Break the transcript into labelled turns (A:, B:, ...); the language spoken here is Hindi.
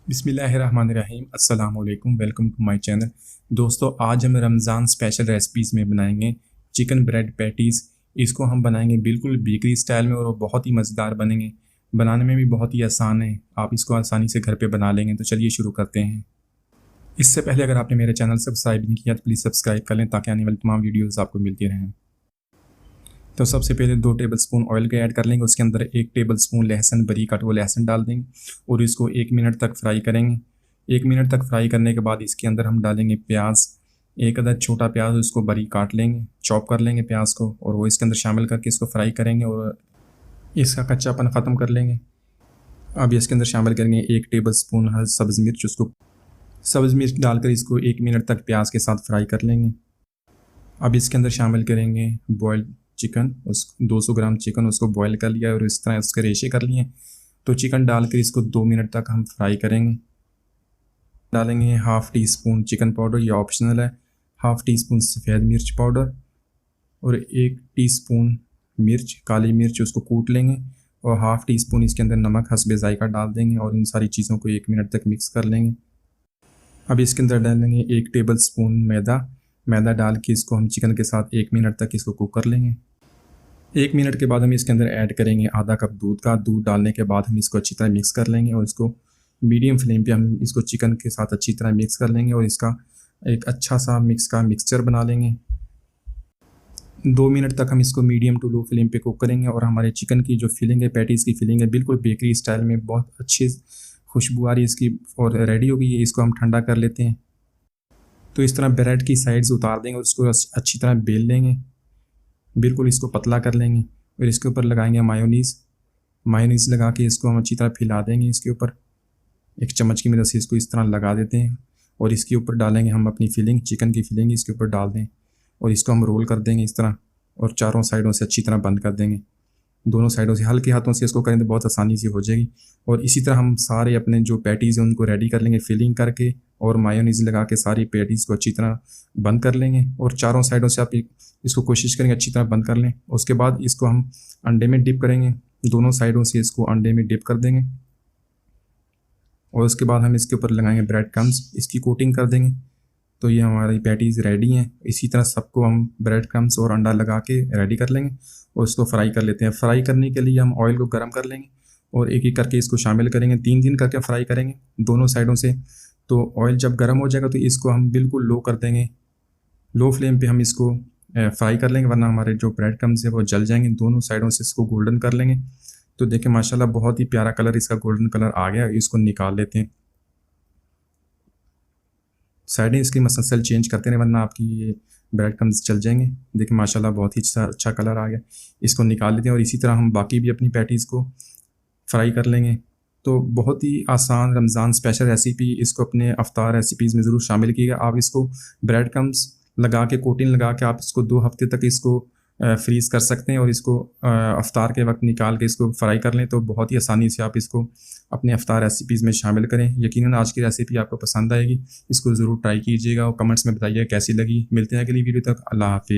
A: बिस्मिल्लाहिर्रहमानिर्रहीम अस्सलाम वालेकुम, वेलकम टू माय चैनल। दोस्तों, आज हम रमज़ान स्पेशल रेसिपीज़ में बनाएंगे चिकन ब्रेड पैटीज़। इसको हम बनाएंगे बिल्कुल बेकरी स्टाइल में और वो बहुत ही मज़ेदार बनेंगे। बनाने में भी बहुत ही आसान है, आप इसको आसानी से घर पे बना लेंगे। तो चलिए शुरू करते हैं। इससे पहले अगर आपने मेरे चैनल सब्सक्राइब नहीं किया तो प्लीज़ सब्सक्राइब कर लें ताकि आने वाली तमाम वीडियोज़ आपको मिलती रहें। तो सबसे पहले 2 टेबलस्पून ऑयल के ऐड कर लेंगे। उसके अंदर 1 टेबलस्पून लहसुन बारीक कटा हुआ लहसुन डाल देंगे और इसको 1 मिनट तक फ्राई करेंगे। 1 मिनट तक फ्राई करने के बाद इसके अंदर हम डालेंगे प्याज। 1 अदद छोटा प्याज उसको बारीक काट लेंगे, चॉप कर लेंगे प्याज को और वो इसके अंदर शामिल करके इसको फ्राई करेंगे और इसका कच्चापन ख़त्म कर लेंगे। अब इसके अंदर शामिल करेंगे 1 टेबलस्पून सब्ज़ मिर्च। उसको सब्ज़ मिर्च डालकर इसको 1 मिनट तक प्याज के साथ फ्राई कर लेंगे। अब इसके अंदर शामिल करेंगे बॉयल्ड चिकन। उस 200 ग्राम चिकन उसको बॉयल कर लिया और इस तरह उसके रेशे कर लिए। तो चिकन डालकर इसको 2 मिनट तक हम फ्राई करेंगे। डालेंगे half tea spoon chicken powder, ये ऑप्शनल है। हाफ़ टी स्पून सफ़ेद मिर्च पाउडर और 1 टीस्पून मिर्च काली मिर्च, उसको कूट लेंगे और हाफ़ टी स्पून इसके अंदर नमक हस्बे ज़ायका डाल देंगे और इन सारी चीज़ों को 1 मिनट तक मिक्स कर लेंगे। अब इसके अंदर डालेंगे 1 टेबल स्पून मैदा डाल के इसको हम चिकन के साथ 1 मिनट तक इसको कुक कर लेंगे। 1 मिनट के बाद हम इसके अंदर ऐड करेंगे आधा कप दूध का। दूध डालने के बाद हम इसको अच्छी तरह मिक्स कर लेंगे और इसको मीडियम फ्लेम पे हम इसको चिकन के साथ अच्छी तरह मिक्स कर लेंगे और इसका एक अच्छा सा मिक्सचर बना लेंगे। 2 मिनट तक हम इसको मीडियम टू लो फ्लेम पे कुक करेंगे और हमारे चिकन की जो फिलिंग है, पैटीज़ की फिलिंग है, बिल्कुल बेकरी स्टाइल में बहुत अच्छी खुशबू आ रही है इसकी और रेडी हो गई है। इसको हम ठंडा कर लेते हैं। तो इस तरह ब्रेड की साइड्स उतार देंगे और उसको अच्छी तरह बेल लेंगे, बिल्कुल इसको पतला कर लेंगे और इसके ऊपर लगाएंगे मायोनीज़ लगा के इसको हम अच्छी तरह फैला देंगे। इसके ऊपर एक चम्मच की मदद से इसको इस तरह लगा देते हैं और इसके ऊपर डालेंगे हम अपनी फिलिंग, चिकन की फिलिंग इसके ऊपर डाल दें और इसको हम रोल कर देंगे इस तरह और चारों साइडों से अच्छी तरह बंद कर देंगे। दोनों साइडों से हल्के हाथों से इसको करें तो बहुत आसानी से हो जाएगी। और इसी तरह हम सारे अपने जो पैटीज़ हैं उनको रेडी कर लेंगे फिलिंग करके और मायोनीज़ लगा के सारी पैटीज़ को अच्छी तरह बंद कर लेंगे और चारों साइडों से आप इसको कोशिश करेंगे अच्छी तरह बंद कर लें। उसके बाद इसको हम अंडे में डिप करेंगे, दोनों साइडों से इसको अंडे में डिप कर देंगे और उसके बाद हम इसके ऊपर लगाएंगे ब्रेड क्रम्स, इसकी कोटिंग कर देंगे। तो ये हमारी पैटीज़ रेडी हैं। इसी तरह सबको हम ब्रेड क्रम्स और अंडा लगा के रेडी कर लेंगे और इसको फ्राई कर लेते हैं। फ्राई करने के लिए हम ऑयल को गर्म कर लेंगे और एक एक करके इसको शामिल करेंगे। 3 करके फ्राई करेंगे दोनों साइडों से। तो ऑयल जब गर्म हो जाएगा तो इसको हम बिल्कुल लो कर देंगे, लो फ्लेम पे हम इसको फ्राई कर लेंगे वरना हमारे जो ब्रेड क्रम्स है वो जल जाएंगे। दोनों साइडों से इसको गोल्डन कर लेंगे। तो देखिए माशाल्लाह बहुत ही प्यारा कलर इसका गोल्डन कलर आ गया। इसको निकाल लेते हैं। साइडें इसकी मसलसल चेंज करते रहें वरना आपकी ये ब्रेड क्रम्स जल जाएंगे। देखिए माशाल्लाह बहुत ही अच्छा कलर आ गया। इसको निकाल लेते हैं और इसी तरह हम बाकी भी अपनी पैटीज़ को फ्राई कर लेंगे। तो बहुत ही आसान रमज़ान स्पेशल रेसिपी, इसको अपने अफ्तार रेसिपीज़ में ज़रूर शामिल कीजिएगा। आप इसको ब्रेड क्रम्स लगा के कोटिंग लगा के आप इसको 2 हफ्ते तक इसको फ्रीज़ कर सकते हैं और इसको अफ्तार के वक्त निकाल के इसको फ्राई कर लें। तो बहुत ही आसानी से आप इसको अपने अफ्तार रेसिपीज़ में शामिल करें। यकीनन आज की रेसिपी आपको पसंद आएगी। इसको ज़रूर ट्राई कीजिएगा और कमेंट्स में बताइए कैसी लगी। मिलते हैं अगली वीडियो तक। अल्लाह हाफ़िज़।